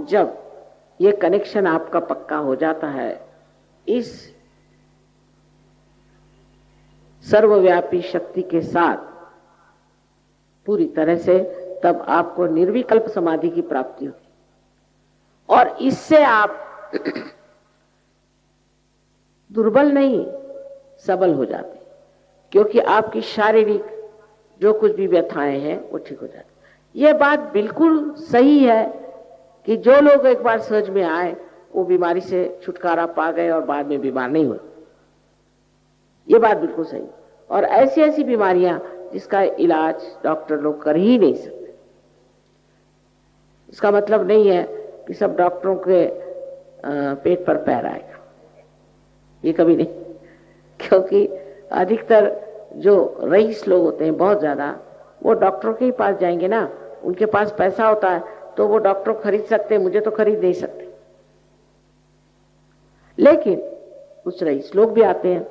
जब ये कनेक्शन आपका पक्का हो जाता है इस सर्वव्यापी शक्ति के साथ पूरी तरह से, तब आपको निर्विकल्प समाधि की प्राप्ति होगी और इससे आप दुर्बल नहीं सबल हो जाते, क्योंकि आपकी शारीरिक जो कुछ भी व्यथाएं हैं वो ठीक हो जाती। ये बात बिल्कुल सही है कि जो लोग एक बार सहज में आए वो बीमारी से छुटकारा पा गए और बाद में बीमार नहीं हुए। ये बात बिल्कुल सही। और ऐसी ऐसी बीमारियां जिसका इलाज डॉक्टर लोग कर ही नहीं सकते। इसका मतलब नहीं है कि सब डॉक्टरों के पेट पर पैर आएगा, ये कभी नहीं, क्योंकि अधिकतर जो रईस लोग होते हैं बहुत ज्यादा, वो डॉक्टरों के ही पास जाएंगे ना। उनके पास पैसा होता है तो वो डॉक्टर खरीद सकते हैं, मुझे तो खरीद नहीं सकते। लेकिन कुछ रईस लोग भी आते हैं।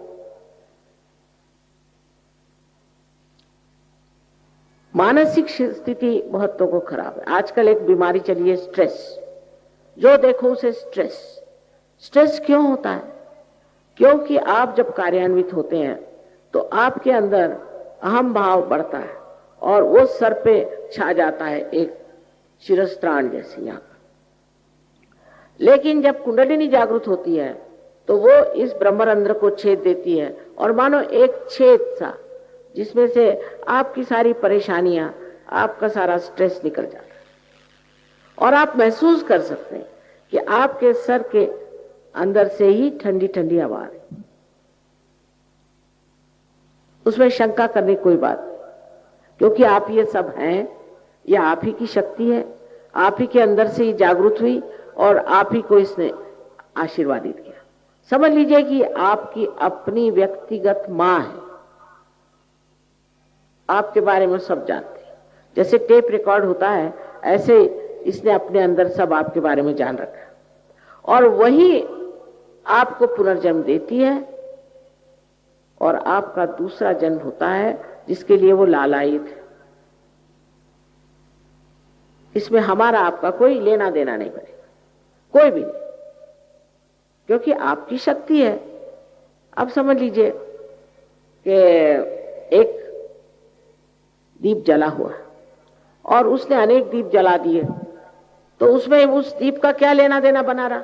मानसिक स्थिति बहुत लोगों को खराब है। आजकल एक बीमारी चली है स्ट्रेस, जो देखो उसे स्ट्रेस। स्ट्रेस क्यों होता है? क्योंकि आप जब कार्यान्वित होते हैं तो आपके अंदर अहम भाव बढ़ता है और वो सर पे छा जाता है एक शिरस्त्राण जैसी यहाँ पर। लेकिन जब कुंडलिनी जागृत होती है तो वो इस ब्रह्मरंध्र को छेद देती है और मानो एक छेद सा, जिसमें से आपकी सारी परेशानियां, आपका सारा स्ट्रेस निकल जाता है और आप महसूस कर सकते हैं कि आपके सर के अंदर से ही ठंडी ठंडी हवा आ रही। उसमें शंका करने कोई बात नहीं, क्योंकि आप ये सब हैं, यह आप ही की शक्ति है, आप ही के अंदर से ही जागृत हुई और आप ही को इसने आशीर्वादित किया। समझ लीजिए कि आपकी अपनी व्यक्तिगत मां है, आपके बारे में सब जानते हैं। जैसे टेप रिकॉर्ड होता है, ऐसे इसने अपने अंदर सब आपके बारे में जान रखा और वही आपको पुनर्जन्म देती है और आपका दूसरा जन्म होता है जिसके लिए वो लालायित है। इसमें हमारा आपका कोई लेना देना नहीं पड़ेगा, कोई भी नहीं, क्योंकि आपकी शक्ति है। अब समझ लीजिए कि एक दीप जला हुआ और उसने अनेक दीप जला दिए, तो उसमें उस दीप का क्या लेना देना बना रहा?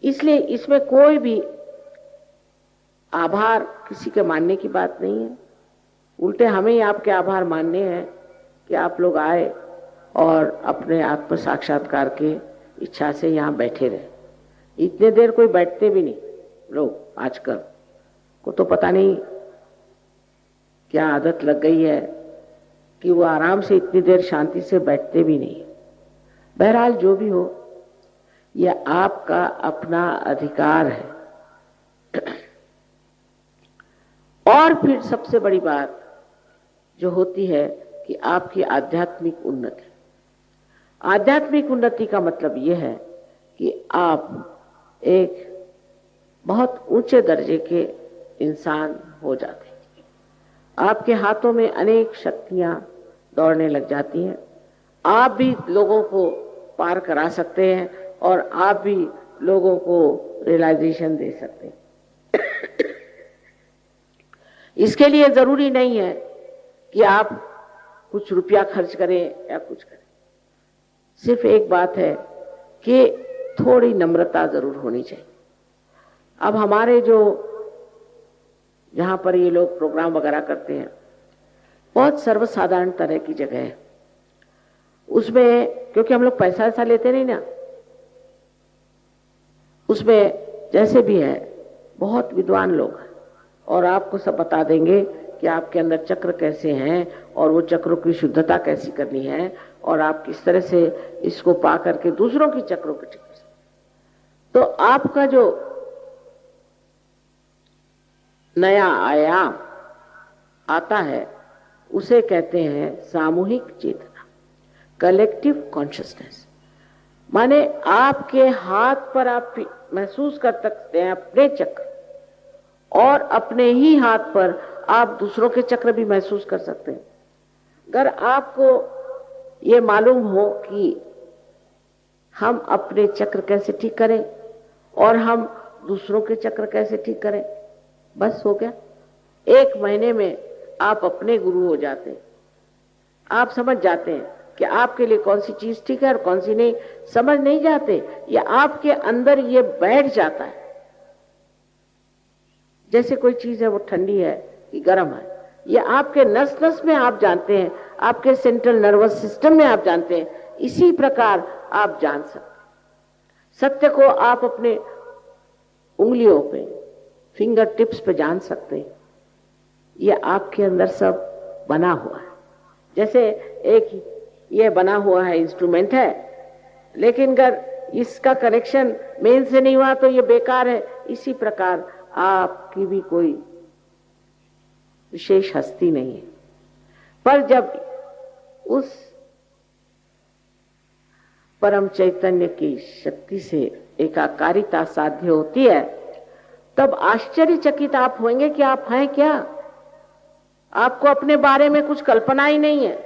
इसलिए इसमें कोई भी आभार किसी के मानने की बात नहीं है। उल्टे हमें ही आपके आभार मानने हैं कि आप लोग आए और अपने आत्म साक्षात्कार के इच्छा से यहाँ बैठे रहे। इतने देर कोई बैठते भी नहीं लोग आजकल को, तो पता नहीं क्या आदत लग गई है कि वो आराम से इतनी देर शांति से बैठते भी नहीं। बहरहाल जो भी हो, यह आपका अपना अधिकार है। और फिर सबसे बड़ी बात जो होती है कि आपकी आध्यात्मिक उन्नति। आध्यात्मिक उन्नति का मतलब यह है कि आप एक बहुत ऊंचे दर्जे के इंसान हो जाते हैं। आपके हाथों में अनेक शक्तियां दौड़ने लग जाती हैं। आप भी लोगों को पार करा सकते हैं और आप भी लोगों को रियलाइजेशन दे सकते हैं। इसके लिए जरूरी नहीं है कि आप कुछ रुपया खर्च करें या कुछ करें। सिर्फ एक बात है कि थोड़ी नम्रता जरूर होनी चाहिए। अब हमारे जो जहां पर ये लोग प्रोग्राम वगैरह करते हैं, बहुत सर्वसाधारण तरह की जगह है। उसमें क्योंकि हम लोग पैसा ऐसा लेते नहीं ना, उसमें जैसे भी है बहुत विद्वान लोग हैं और आपको सब बता देंगे कि आपके अंदर चक्र कैसे हैं और वो चक्रों की शुद्धता कैसी करनी है और आप किस तरह से इसको पा करके दूसरों की चक्रों को ठीक कर सकते। तो आपका जो नया आयाम आता है उसे कहते हैं सामूहिक चेतना, कलेक्टिव कॉन्शियसनेस। माने आपके हाथ पर आप महसूस कर सकते हैं अपने चक्र और अपने ही हाथ पर आप दूसरों के चक्र भी महसूस कर सकते हैं। अगर आपको ये मालूम हो कि हम अपने चक्र कैसे ठीक करें और हम दूसरों के चक्र कैसे ठीक करें, बस हो गया। 1 महीने में आप अपने गुरु हो जाते हैं। आप समझ जाते हैं कि आपके लिए कौन सी चीज ठीक है और कौन सी नहीं। समझ नहीं जाते, ये आपके अंदर ये बैठ जाता है। जैसे कोई चीज है वो ठंडी है कि गर्म है, ये आपके नस नस में आप जानते हैं, आपके सेंट्रल नर्वस सिस्टम में आप जानते हैं। इसी प्रकार आप जान सकते सत्य को, आप अपने उंगलियों पे, फिंगर टिप्स पे जान सकते हैं। ये आपके अंदर सब बना हुआ है। जैसे एक ये बना हुआ है इंस्ट्रूमेंट है, लेकिन अगर इसका कनेक्शन मेन से नहीं हुआ तो ये बेकार है। इसी प्रकार आपकी भी कोई विशेष हस्ती नहीं है, पर जब उस परम चैतन्य की शक्ति से एकाकारिता साध्य होती है, तब आश्चर्यचकित आप होंगे कि आप हैं क्या। आपको अपने बारे में कुछ कल्पना ही नहीं है,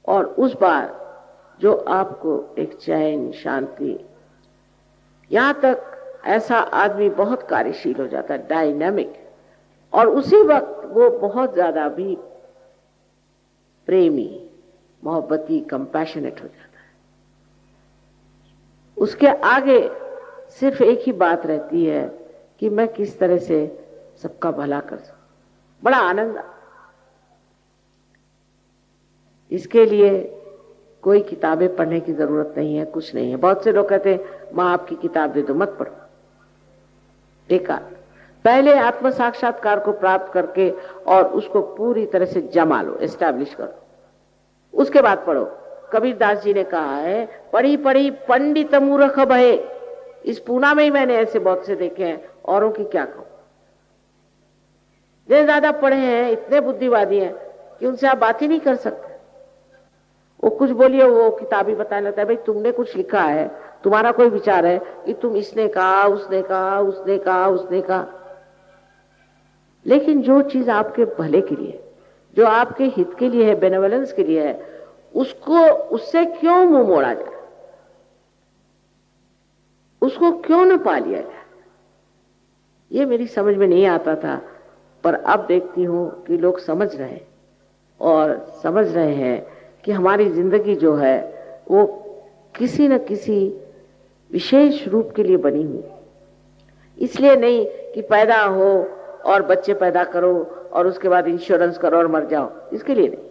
और उस बार जो आपको एक चैन, शांति, यहां तक ऐसा आदमी बहुत कार्यशील हो जाता है, डायनामिक, और उसी वक्त वो बहुत ज्यादा भी प्रेमी, मोहब्बती, कंपैशनेट हो जाता है। उसके आगे सिर्फ एक ही बात रहती है कि मैं किस तरह से सबका भला कर सकूं। बड़ा आनंद। इसके लिए कोई किताबें पढ़ने की जरूरत नहीं है, कुछ नहीं है। बहुत से लोग कहते हैं मां आपकी किताब दे दो, मत पढ़ो। बेकार। पहले आत्म साक्षात्कार को प्राप्त करके और उसको पूरी तरह से जमा लो, एस्टैब्लिश करो, उसके बाद पढ़ो। कबीरदास जी ने कहा है, पढ़ी पढ़ी पंडित मूर्ख भये। इस पूना में ही मैंने ऐसे बहुत से देखे हैं, औरों की क्या कहूं। जो ज्यादा पढ़े हैं, इतने बुद्धिवादी हैं कि उनसे आप बात ही नहीं कर सकते। वो कुछ बोलिए, वो किताबी बताने लगता है, भाई तुमने कुछ लिखा है, तुम्हारा कोई विचार है कि तुम इसने कहा, उसने कहा, उसने कहा, उसने कहा। लेकिन जो चीज आपके भले के लिए, जो आपके हित के लिए है, बेनेवलेंस के लिए है, उसको, उससे क्यों मुंह मोड़ा जाए, उसको क्यों न पा लिया जाए। ये मेरी समझ में नहीं आता था, पर अब देखती हूं कि लोग समझ रहे हैं, और समझ रहे हैं कि हमारी जिंदगी जो है वो किसी न किसी विशेष रूप के लिए बनी हुई। इसलिए नहीं कि पैदा हो और बच्चे पैदा करो और उसके बाद इंश्योरेंस करो और मर जाओ, इसके लिए नहीं।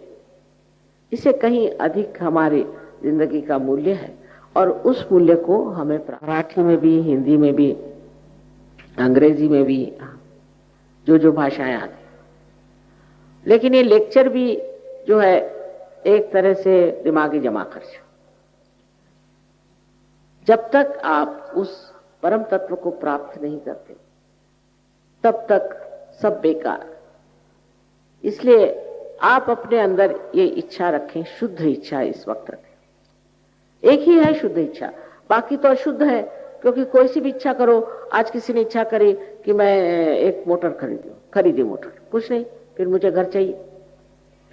इससे कहीं अधिक हमारी जिंदगी का मूल्य है, और उस मूल्य को हमें मराठी में भी, हिंदी में भी, अंग्रेजी में भी, जो भाषाएं आती। लेकिन ये लेक्चर भी जो है एक तरह से दिमागी जमा खर्च। जब तक आप उस परम तत्व को प्राप्त नहीं करते, तब तक सब बेकार। इसलिए आप अपने अंदर ये इच्छा रखें, शुद्ध इच्छा इस वक्त रखें। एक ही है शुद्ध इच्छा, बाकी तो अशुद्ध है। क्योंकि कोई सी भी इच्छा करो, आज किसी ने इच्छा करी कि मैं एक मोटर खरीदी मोटर, कुछ नहीं, फिर मुझे घर चाहिए,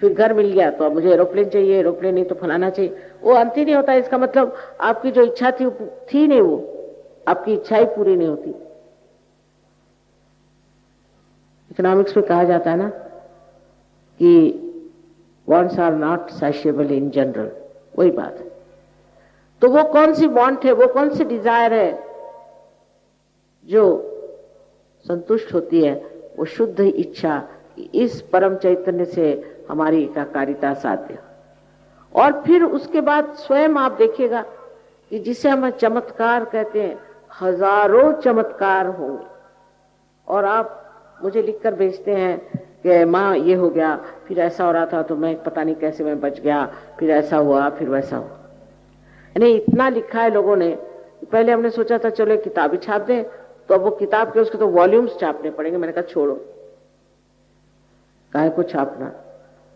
फिर घर मिल गया तो अब मुझे एरोप्लेन चाहिए, एरोप्लेन नहीं तो फलाना चाहिए। वो अंत ही नहीं होता। इसका मतलब आपकी जो इच्छा थी नहीं, वो आपकी इच्छा ही पूरी नहीं होती। इकोनॉमिक्स में कहा जाता है ना कि wants are not satiable in general, वही बात है। तो वो कौन सी वांट है, वो कौन सी डिजायर है जो संतुष्ट होती है? वो शुद्ध इच्छा, इस परम चैतन्य से हमारी एकाकारिता साध्य। और फिर उसके बाद स्वयं आप देखिएगा कि जिसे हम चमत्कार कहते हैं, हजारों चमत्कार होंगे। और आप मुझे लिखकर भेजते हैं कि माँ ये हो गया, फिर ऐसा हो रहा था तो मैं पता नहीं कैसे मैं बच गया, फिर ऐसा हुआ, फिर वैसा हुआ। यानी इतना लिखा है लोगों ने। पहले हमने सोचा था चलो किताब ही छाप दें, तो अब वो किताब के उसके तो वॉल्यूम्स छापने पड़ेंगे। मैंने कहा छोड़ो, काहे को छापना,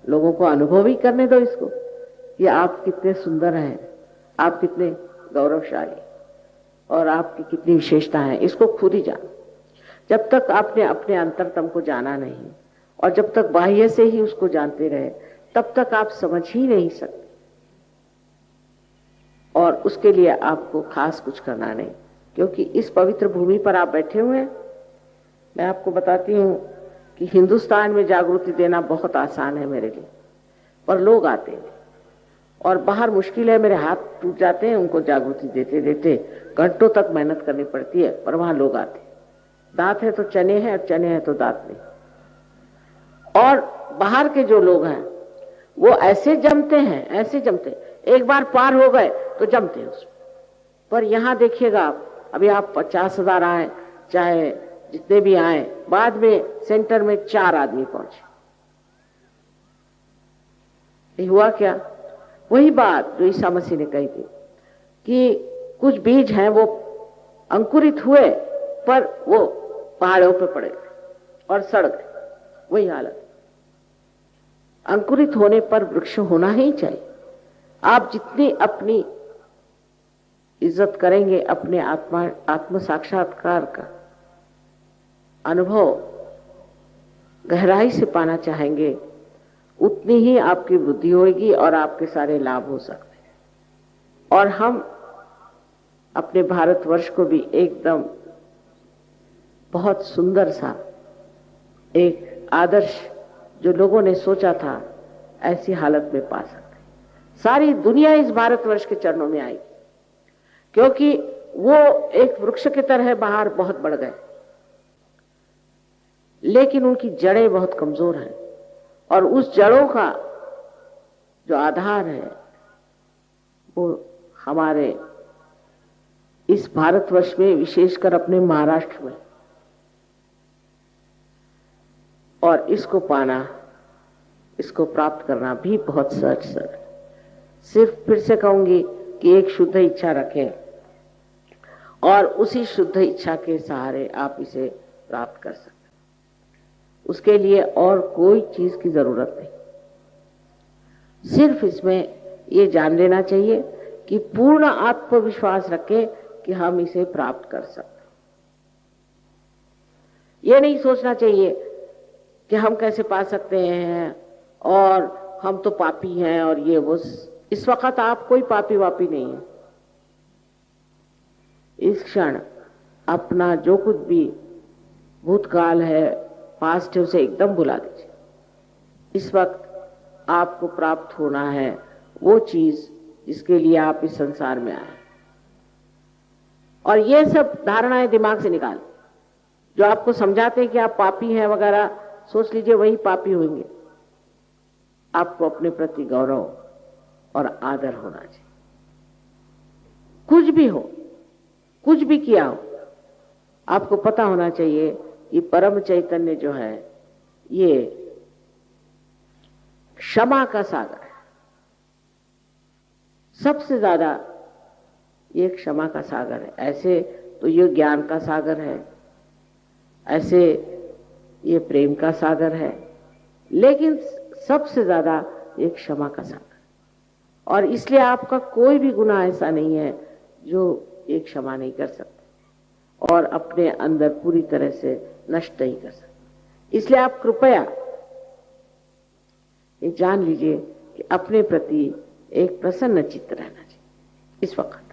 लोगों को अनुभव ही करने दो इसको कि आप कितने सुंदर हैं, आप कितने गौरवशाली, और आपकी कितनी विशेषता है, इसको खुद ही जानो। जब तक आपने अपने अंतरतम को जाना नहीं, और जब तक बाह्य से ही उसको जानते रहे, तब तक आप समझ ही नहीं सकते। और उसके लिए आपको खास कुछ करना नहीं, क्योंकि इस पवित्र भूमि पर आप बैठे हुए हैं। मैं आपको बताती हूँ कि हिंदुस्तान में जागृति देना बहुत आसान है मेरे लिए, पर लोग आते हैं और बाहर मुश्किल है, मेरे हाथ टूट जाते हैं उनको जागृति देते देते, घंटों तक मेहनत करनी पड़ती है, पर वहां लोग आते हैं। दांत है तो चने हैं और चने हैं तो दांत नहीं। और बाहर के जो लोग हैं वो ऐसे जमते हैं, ऐसे जमते हैं, एक बार पार हो गए तो जमते हैं उसमें। पर यहां देखिएगा आप, अभी आप 50,000 आए चाहे जितने भी आए, बाद में सेंटर में 4 आदमी पहुंचे। ये हुआ क्या? वही बात जो ईसा मसीह ने कही थी कि कुछ बीज हैं वो अंकुरित हुए पर वो पहाड़ों पे पड़े और सड़ गए। वही हालत। अंकुरित होने पर वृक्ष होना ही चाहिए। आप जितनी अपनी इज्जत करेंगे, अपने आत्म साक्षात्कार का अनुभव गहराई से पाना चाहेंगे, उतनी ही आपकी वृद्धि होगी और आपके सारे लाभ हो सकते हैं। और हम अपने भारतवर्ष को भी एकदम बहुत सुंदर सा एक आदर्श जो लोगों ने सोचा था ऐसी हालत में पा सकते हैं। सारी दुनिया इस भारतवर्ष के चरणों में आएगी, क्योंकि वो एक वृक्ष की तरह बाहर बहुत बढ़ गए, लेकिन उनकी जड़ें बहुत कमजोर हैं और उस जड़ों का जो आधार है वो हमारे इस भारतवर्ष में, विशेषकर अपने महाराष्ट्र में। और इसको पाना, इसको प्राप्त करना भी बहुत सहज है। सिर्फ फिर से कहूंगी कि एक शुद्ध इच्छा रखें और उसी शुद्ध इच्छा के सहारे आप इसे प्राप्त कर सकते। उसके लिए और कोई चीज की जरूरत नहीं, सिर्फ इसमें ये जान लेना चाहिए कि पूर्ण आत्मविश्वास रखें कि हम इसे प्राप्त कर सकते। ये नहीं सोचना चाहिए कि हम कैसे पा सकते हैं और हम तो पापी हैं और ये वो। इस वक्त आप कोई पापी वापी नहीं है। इस क्षण अपना जो कुछ भी भूतकाल है, पास्ट है, उसे एकदम भुला दीजिए। इस वक्त आपको प्राप्त होना है वो चीज जिसके लिए आप इस संसार में आए। और ये सब धारणाएं दिमाग से निकाल, जो आपको समझाते हैं कि आप पापी हैं वगैरह, सोच लीजिए वही पापी होंगे। आपको अपने प्रति गौरव और आदर होना चाहिए। कुछ भी हो, कुछ भी किया हो, आपको पता होना चाहिए कि परम चैतन्य जो है ये क्षमा का सागर है। सबसे ज्यादा ये क्षमा का सागर है। ऐसे तो ये ज्ञान का सागर है, ऐसे ये प्रेम का सागर है, लेकिन सबसे ज्यादा ये क्षमा का सागर। और इसलिए आपका कोई भी गुनाह ऐसा नहीं है जो ये क्षमा नहीं कर सकता और अपने अंदर पूरी तरह से नष्ट नहीं कर सकता। इसलिए आप कृपया ये जान लीजिए कि अपने प्रति एक प्रसन्न चित्त रहना चाहिए इस वक्त।